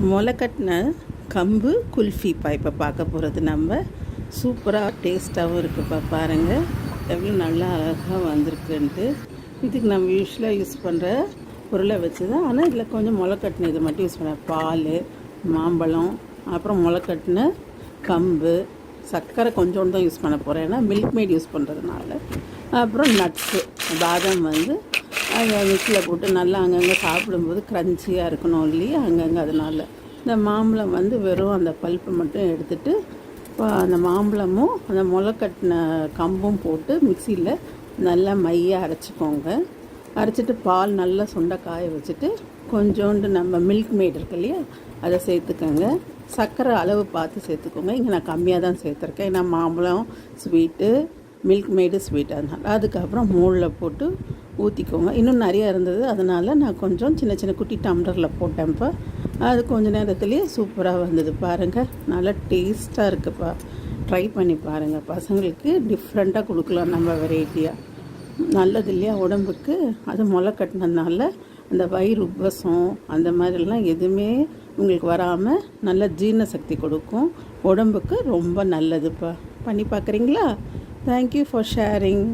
முளைக்கட்டின கம்பு குல்ஃபிப்பா இப்போ பார்க்க போகிறது நம்ம. சூப்பராக டேஸ்ட்டாகவும் இருக்குப்பா. பாருங்கள் எவ்வளோ நல்லா அழகாக வந்திருக்குன்ட்டு. இதுக்கு நம்ம யூஸ்வலாக யூஸ் பண்ணுற பொருளை வச்சு தான், ஆனால் இதில் கொஞ்சம் முளைக்கட்டின இது மட்டும் யூஸ் பண்ண பால், மாம்பழம், அப்புறம் முளைக்கட்டின கம்பு, சர்க்கரை கொஞ்சோண்டு தான் யூஸ் பண்ண போகிறேன், ஏன்னா மில்க் மேட் யூஸ் பண்ணுறதுனால. அப்புறம் நட்ஸு, பாதாம் அதை மிக்ஸியில் போட்டு நல்லா அங்கங்கே சாப்பிடும்போது க்ரன்ச்சியாக இருக்கணும் இல்லையா, அங்கங்கே. அதனால் இந்த மாம்பழம் வெறும் அந்த பல்ப்பை மட்டும் எடுத்துகிட்டு அந்த மாம்பழமும் அந்த முளைக்கட்டின கம்பும் போட்டு மிக்சியில் நல்லா மையாக அரைச்சிக்கோங்க. அரைச்சிட்டு பால் நல்லா சுண்டை காய வச்சுட்டு கொஞ்சோண்டு நம்ம மில்க் மேட் இருக்கு இல்லையா, அதை சேர்த்துக்கோங்க. சர்க்கரை அளவு பார்த்து சேர்த்துக்கோங்க. இங்கே நான் கம்மியாக தான் சேர்த்துருக்கேன், ஏன்னா மாம்பழம் ஸ்வீட்டு, மில்க் மேடு ஸ்வீட், அதனால். அதுக்கப்புறம் மோளில் போட்டு ஊற்றிக்கோங்க. இன்னும் நிறையா இருந்தது, அதனால் நான் கொஞ்சம் சின்ன சின்ன குட்டி டம்ளரில் போட்டேன்ப்பா. அது கொஞ்சம் நேரத்துலேயே சூப்பராக வந்தது பாருங்கள். நல்லா டேஸ்ட்டாக இருக்குப்பா. ட்ரை பண்ணி பாருங்கள். பசங்களுக்கு டிஃப்ரெண்ட்டாக கொடுக்கலாம் நம்ம வெரைட்டியாக. நல்லது இல்லையா உடம்புக்கு. அது முளை கட்டினதுனால அந்த வயிறு உப்பசம் அந்த மாதிரிலாம் எதுவுமே உங்களுக்கு வராமல் நல்ல ஜீரண சக்தி கொடுக்கும். உடம்புக்கு ரொம்ப நல்லதுப்பா. பண்ணி பார்க்குறீங்களா? Thank you for sharing.